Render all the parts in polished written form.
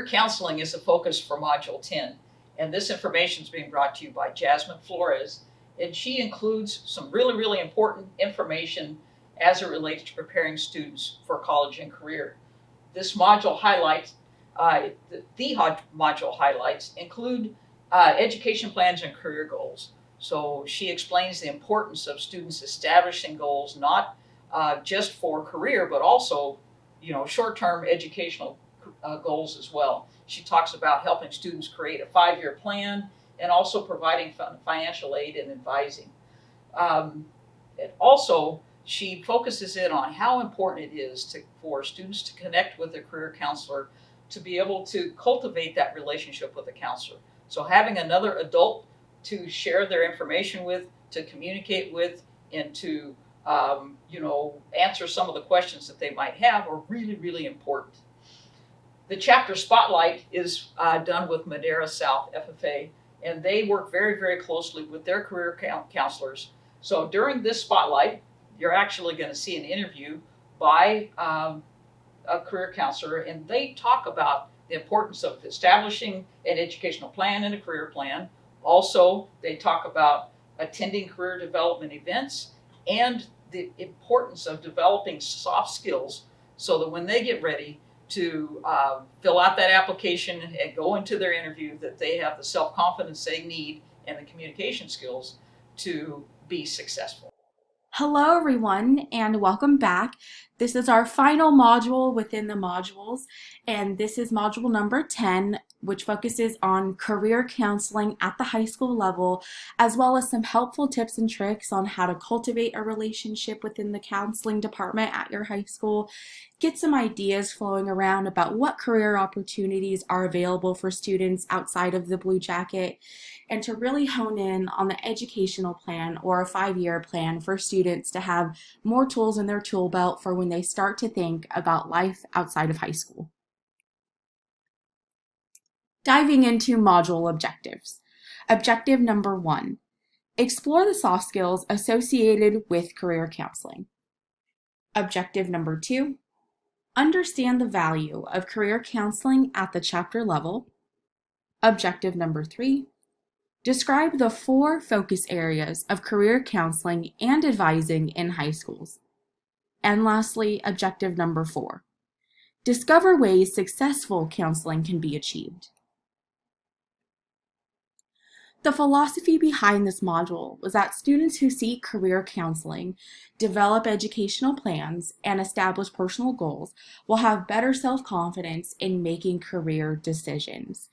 counseling is the focus for Module 10, and this information is being brought to you by Jasmine Flores, and she includes some really important information as it relates to preparing students for college and career. This module highlights, the module highlights include education plans and career goals. So she explains the importance of students establishing goals, not just for career, but also, short-term educational goals as well. She talks about helping students create a 5-year plan and also providing financial aid and advising. She focuses in on how important it is for students to connect with a career counselor, to be able to cultivate that relationship with a counselor. So having another adult to share their information with, to communicate with, and to answer some of the questions that they might have are really important. The chapter spotlight is done with Madera South FFA, and they work very closely with their career counselors. So during this spotlight, you're actually going to see an interview by a career counselor, and they talk about the importance of establishing an educational plan and a career plan. Also, they talk about attending career development events and the importance of developing soft skills so that when they get ready to fill out that application and go into their interview, that they have the self-confidence they need and the communication skills to be successful. Hello everyone, and welcome back. This is our final module within the modules, and this is module number 10, which focuses on career counseling at the high school level, as well as some helpful tips and tricks on how to cultivate a relationship within the counseling department at your high school, get some ideas flowing around about what career opportunities are available for students outside of the Blue Jacket, and to really hone in on the educational plan or a 5-year plan for students to have more tools in their tool belt for when they start to think about life outside of high school. Diving into module objectives. Objective number 1, explore the soft skills associated with career counseling. Objective number 2, understand the value of career counseling at the chapter level. Objective number 3, describe the 4 focus areas of career counseling and advising in high schools. And lastly, objective number 4, discover ways successful counseling can be achieved. The philosophy behind this module was that students who seek career counseling, develop educational plans, and establish personal goals will have better self-confidence in making career decisions.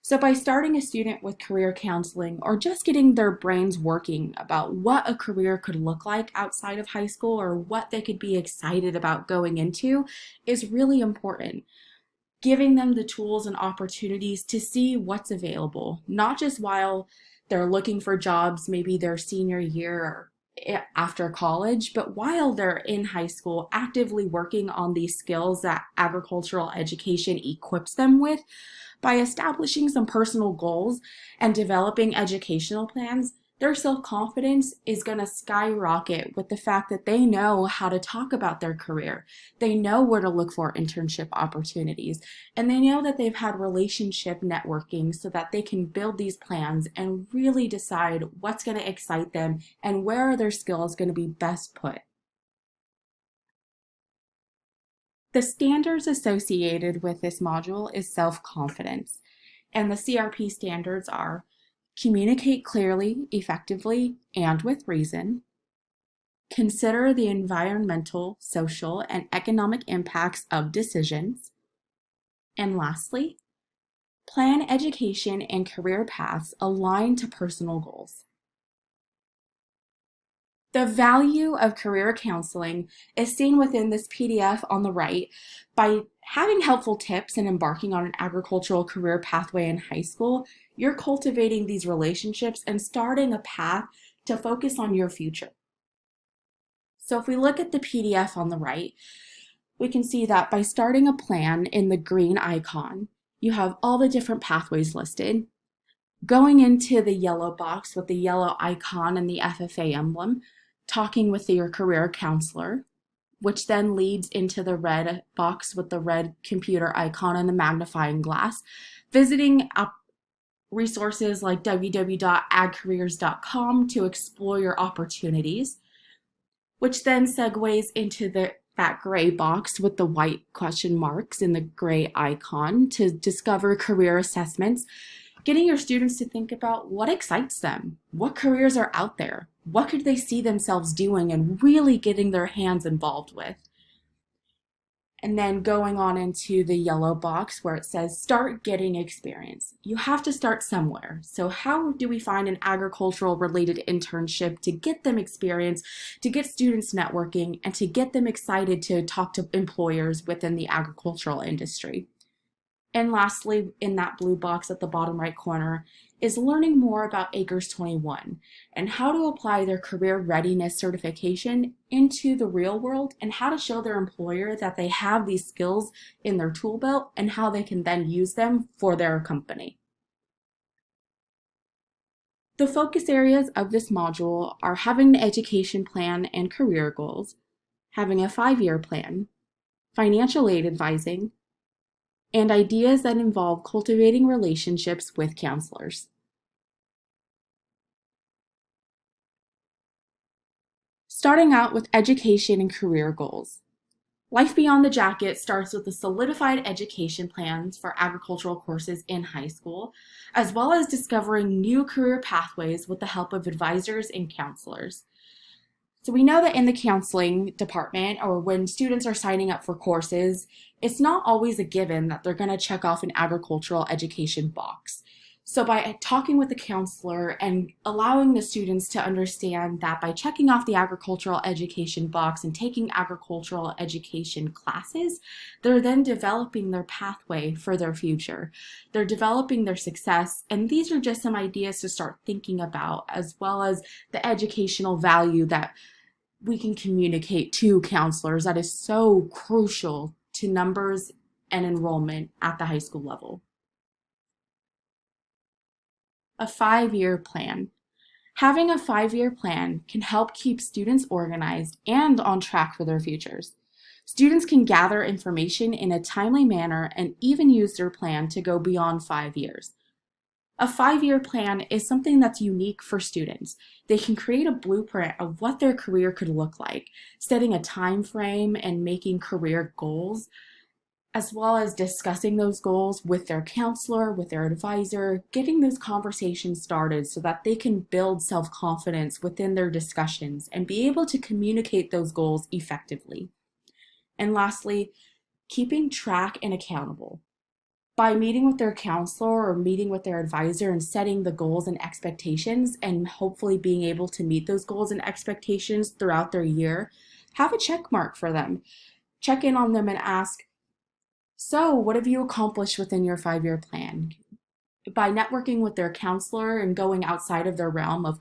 So by starting a student with career counseling or just getting their brains working about what a career could look like outside of high school or what they could be excited about going into is really important. Giving them the tools and opportunities to see what's available, not just while they're looking for jobs, maybe their senior year or after college, but while they're in high school, actively working on these skills that agricultural education equips them with. By establishing some personal goals and developing educational plans, their self-confidence is going to skyrocket with the fact that they know how to talk about their career. They know where to look for internship opportunities, and they know that they've had relationship networking so that they can build these plans and really decide what's going to excite them and where are their skills going to be best put. The standards associated with this module is self-confidence, and the CRP standards are: communicate clearly, effectively, and with reason, consider the environmental, social, and economic impacts of decisions, and lastly, plan education and career paths aligned to personal goals. The value of career counseling is seen within this PDF on the right. By having helpful tips and embarking on an agricultural career pathway in high school, you're cultivating these relationships and starting a path to focus on your future. So if we look at the PDF on the right, we can see that by starting a plan in the green icon, you have all the different pathways listed. Going into the yellow box with the yellow icon and the FFA emblem, talking with your career counselor, which then leads into the red box with the red computer icon and the magnifying glass. Visiting resources like www.agcareers.com to explore your opportunities, which then segues into that gray box with the white question marks and the gray icon to discover career assessments, getting your students to think about what excites them, what careers are out there, what could they see themselves doing, and really getting their hands involved with. And then going on into the yellow box where it says start getting experience. You have to start somewhere. So how do we find an agricultural related internship to get them experience, to get students networking, and to get them excited to talk to employers within the agricultural industry? And lastly, in that blue box at the bottom right corner, is learning more about Acres 21 and how to apply their career readiness certification into the real world and how to show their employer that they have these skills in their tool belt and how they can then use them for their company. The focus areas of this module are having an education plan and career goals, having a 5-year plan, financial aid advising, and ideas that involve cultivating relationships with counselors. Starting out with education and career goals. Life Beyond the Jacket starts with the solidified education plans for agricultural courses in high school, as well as discovering new career pathways with the help of advisors and counselors. So we know that in the counseling department, or when students are signing up for courses, it's not always a given that they're going to check off an agricultural education box. So by talking with the counselor and allowing the students to understand that by checking off the agricultural education box and taking agricultural education classes, they're then developing their pathway for their future. They're developing their success, and these are just some ideas to start thinking about, as well as the educational value that we can communicate to counselors that is so crucial to numbers and enrollment at the high school level. A 5-year plan. Having a 5-year plan can help keep students organized and on track for their futures. Students can gather information in a timely manner and even use their plan to go beyond 5 years. A 5-year plan is something that's unique for students. They can create a blueprint of what their career could look like, setting a time frame and making career goals, as well as discussing those goals with their counselor, with their advisor, getting those conversations started so that they can build self-confidence within their discussions and be able to communicate those goals effectively. And lastly, keeping track and accountable. By meeting with their counselor or meeting with their advisor and setting the goals and expectations and hopefully being able to meet those goals and expectations throughout their year, have a check mark for them. Check in on them and ask, so what have you accomplished within your 5-year plan? By networking with their counselor and going outside of their realm of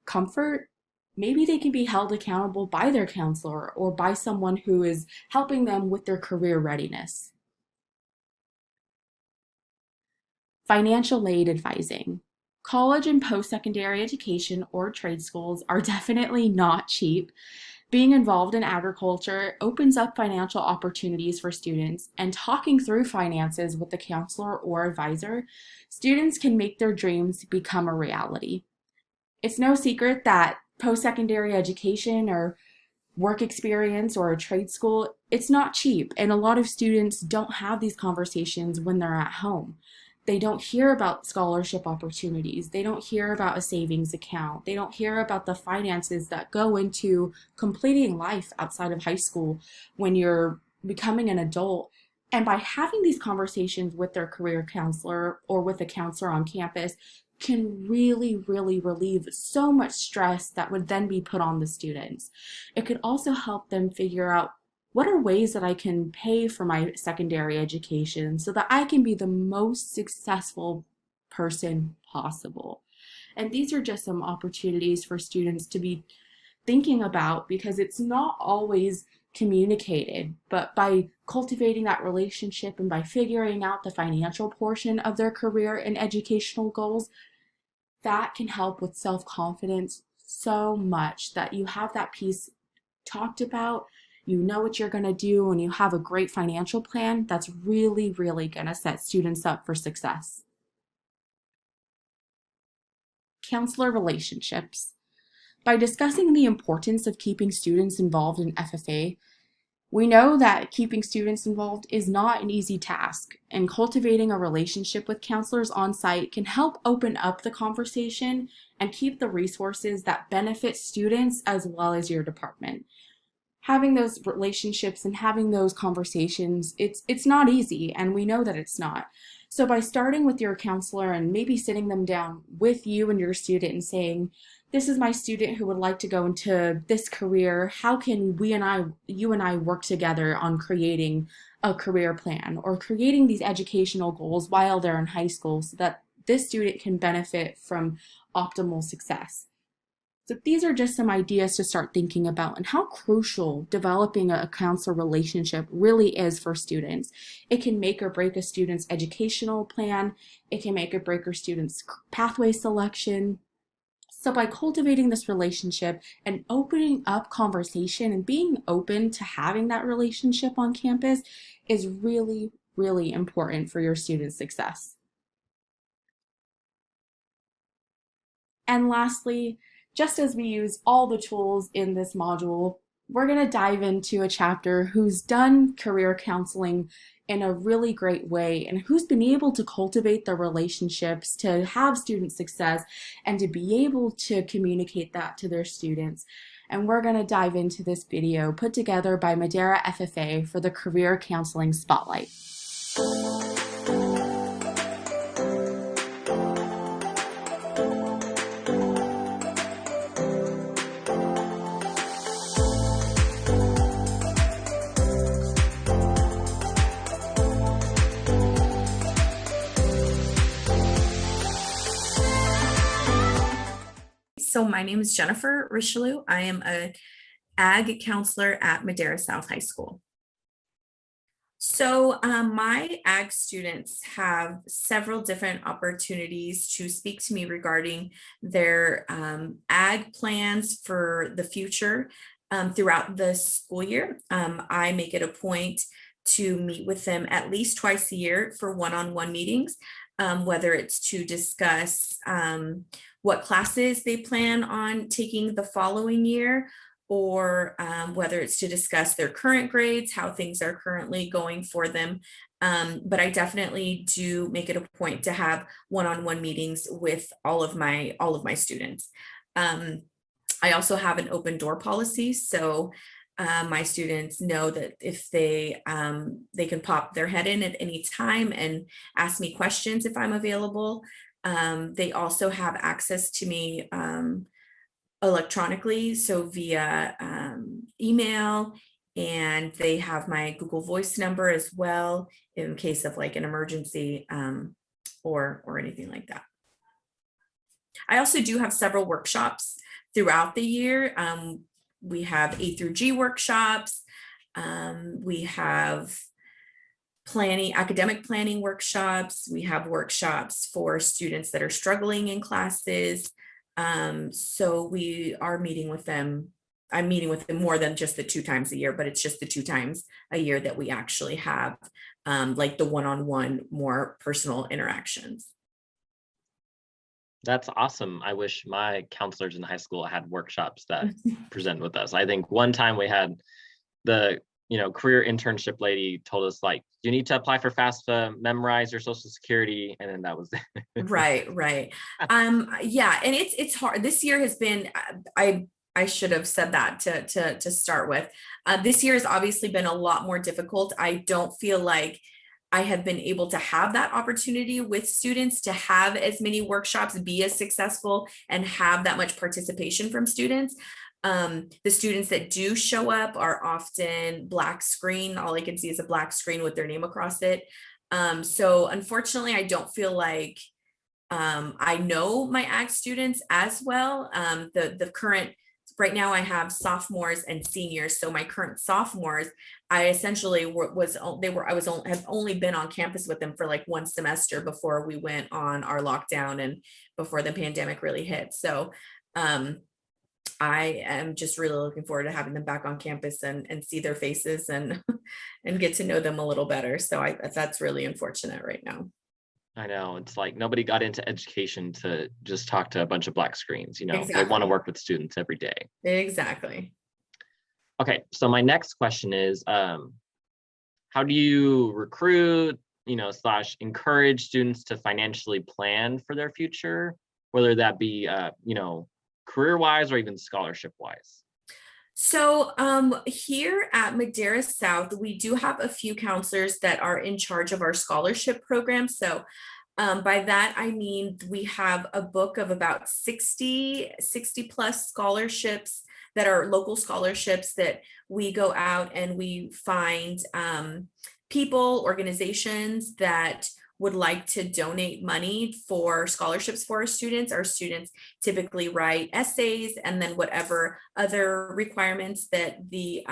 comfort, maybe they can be held accountable by their counselor or by someone who is helping them with their career readiness. Financial aid advising. College and post-secondary education or trade schools are definitely not cheap. Being involved in agriculture opens up financial opportunities for students, and talking through finances with the counselor or advisor, students can make their dreams become a reality. It's no secret that post-secondary education or work experience or a trade school, it's not cheap, and a lot of students don't have these conversations when they're at home. They don't hear about scholarship opportunities. They don't hear about a savings account. They don't hear about the finances that go into completing life outside of high school when you're becoming an adult. And by having these conversations with their career counselor or with a counselor on campus can really, really relieve so much stress that would then be put on the students. It could also help them figure out what are ways that I can pay for my secondary education so that I can be the most successful person possible. And these are just some opportunities for students to be thinking about, because it's not always communicated, but by cultivating that relationship and by figuring out the financial portion of their career and educational goals, that can help with self-confidence so much that you have that piece talked about you know what you're going to do, and you have a great financial plan, that's really, really going to set students up for success. Counselor relationships. By discussing the importance of keeping students involved in FFA, we know that keeping students involved is not an easy task, and cultivating a relationship with counselors on site can help open up the conversation and keep the resources that benefit students as well as your department. Having those relationships and having those conversations, it's not easy, and we know that it's not. So by starting with your counselor and maybe sitting them down with you and your student and saying, this is my student who would like to go into this career. How can you and I work together on creating a career plan or creating these educational goals while they're in high school so that this student can benefit from optimal success? So these are just some ideas to start thinking about and how crucial developing a counselor relationship really is for students. It can make or break a student's educational plan. It can make or break a student's pathway selection. So by cultivating this relationship and opening up conversation and being open to having that relationship on campus is really, really important for your students' success. And lastly, just as we use all the tools in this module, we're going to dive into a chapter who's done career counseling in a really great way and who's been able to cultivate the relationships to have student success and to be able to communicate that to their students. And we're going to dive into this video put together by Madera FFA for the Career Counseling Spotlight. So my name is Jennifer Richelieu. I am an ag counselor at Madera South High School. So my ag students have several different opportunities to speak to me regarding their ag plans for the future throughout the school year. I make it a point to meet with them at least twice a year for one-on-one meetings, whether it's to discuss what classes they plan on taking the following year, or whether it's to discuss their current grades, how things are currently going for them. But I definitely do make it a point to have one-on-one meetings with all of my students. I also have an open door policy, so my students know that if they can pop their head in at any time and ask me questions if I'm available. They also have access to me electronically, so via email, and they have my Google Voice number as well in case of like an emergency or anything like that. I also do have several workshops throughout the year. We have A through G workshops. We have academic planning workshops. We have workshops for students that are struggling in classes. So we are meeting with them. I'm meeting with them more than just the 2 times a year, but it's just the 2 times a year that we actually have like the one-on-one, more personal interactions. That's awesome. I wish my counselors in high school had workshops that present with us. I think one time we had the career internship lady told us, like, you need to apply for FAFSA, memorize your social security, and then that was it. Right. Yeah, and it's hard. This year has been, I should have said that to start with. This year has obviously been a lot more difficult. I don't feel like I have been able to have that opportunity with students to have as many workshops, be as successful, and have that much participation from students. The students that do show up are often black screen. All I can see is a black screen with their name across it. So unfortunately, I don't feel like I know my ag students as well. The current, right now I have sophomores and seniors. So my current sophomores, I essentially have only been on campus with them for like 1 semester before we went on our lockdown and before the pandemic really hit. So I am just really looking forward to having them back on campus and see their faces and and get to know them a little better. So that's really unfortunate right now. I know, it's like nobody got into education to just talk to a bunch of black screens, they want to Exactly. work with students every day. Exactly. Okay, so my next question is, how do you recruit, slash encourage students to financially plan for their future, whether that be, career-wise or even scholarship-wise? So here at Madera South, we do have a few counselors that are in charge of our scholarship program. So by that, I mean, we have a book of about 60 plus scholarships that are local scholarships that we go out and we find people, organizations that would like to donate money for scholarships for our students. Our students typically write essays and then whatever other requirements that the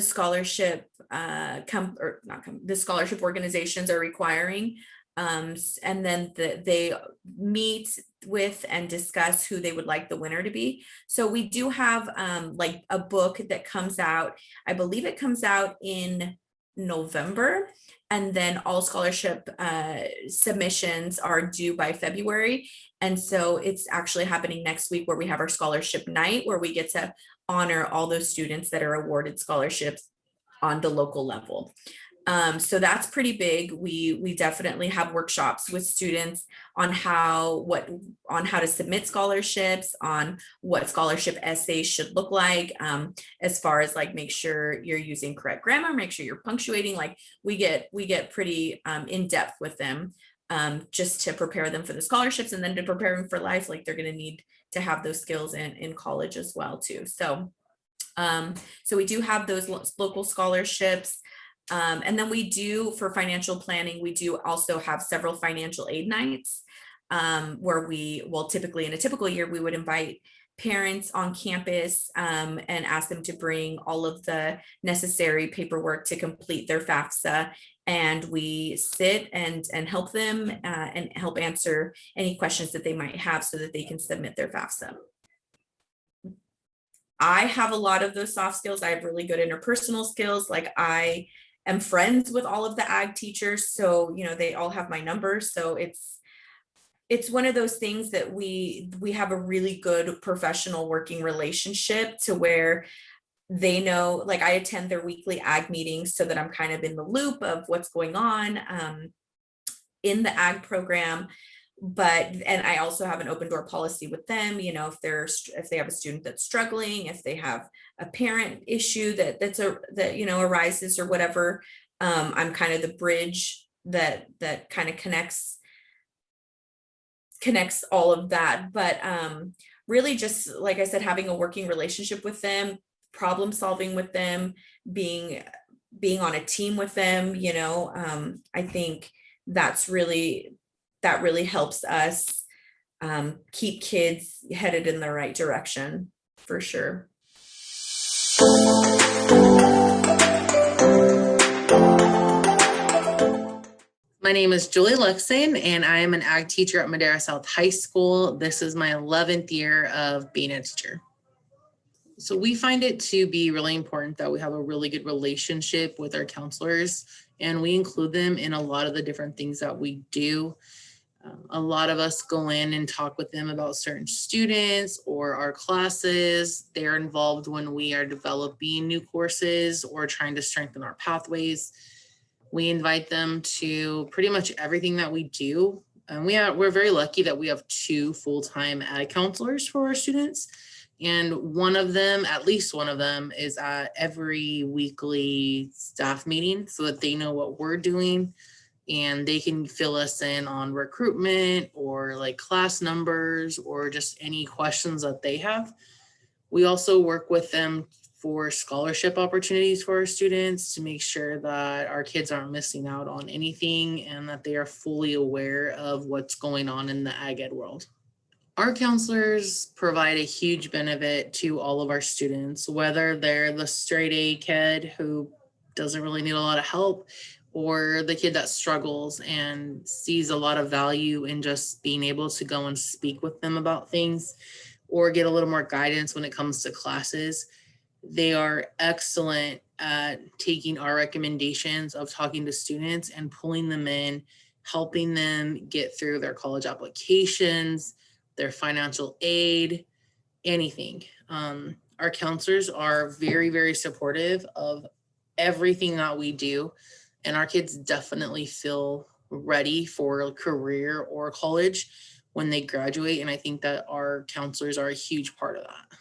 scholarship the scholarship organizations are requiring. And then they meet with and discuss who they would like the winner to be. So we do have like a book that comes out, I believe it comes out in November, and then all scholarship submissions are due by February. And so it's actually happening next week where we have our scholarship night where we get to honor all those students that are awarded scholarships on the local level. So that's pretty big. We definitely have workshops with students on how to submit scholarships, on what scholarship essays should look like, as far as like make sure you're using correct grammar, make sure you're punctuating. Like we get pretty in depth with them, just to prepare them for the scholarships and then to prepare them for life. Like they're going to need to have those skills in college as well too. So we do have those local scholarships. And then we do, for financial planning, we do also have several financial aid nights, where typically in a typical year, we would invite parents on campus and ask them to bring all of the necessary paperwork to complete their FAFSA. And we sit and help them and help answer any questions that they might have so that they can submit their FAFSA. I have a lot of those soft skills. I have really good interpersonal skills. Like I am friends with all of the ag teachers. So, they all have my number. So it's one of those things that we have a really good professional working relationship to where they know, like I attend their weekly ag meetings so that I'm kind of in the loop of what's going on in the ag program. And I also have an open door policy with them, if they have a student that's struggling, if they have a parent issue that arises or whatever, I'm kind of the bridge that kind of connects all of that. But really just, like I said, having a working relationship with them, problem solving with them, being on a team with them, I think that really helps us keep kids headed in the right direction, for sure. My name is Julie Luxon, and I am an ag teacher at Madera South High School. This is my 11th year of being a teacher. So we find it to be really important that we have a really good relationship with our counselors, and we include them in a lot of the different things that we do. A lot of us go in and talk with them about certain students or our classes. They're involved when we are developing new courses or trying to strengthen our pathways. We invite them to pretty much everything that we do. And we're very lucky that we have 2 full-time ag counselors for our students. And at least one of them is at every weekly staff meeting so that they know what we're doing and they can fill us in on recruitment or like class numbers or just any questions that they have. We also work with them for scholarship opportunities for our students to make sure that our kids aren't missing out on anything and that they are fully aware of what's going on in the ag ed world. Our counselors provide a huge benefit to all of our students, whether they're the straight A kid who doesn't really need a lot of help or the kid that struggles and sees a lot of value in just being able to go and speak with them about things. or get a little more guidance when it comes to classes. They are excellent at taking our recommendations of talking to students and pulling them in, helping them get through their college applications, their financial aid, anything. Our counselors are very, very supportive of everything that we do. And our kids definitely feel ready for a career or college when they graduate. And I think that our counselors are a huge part of that.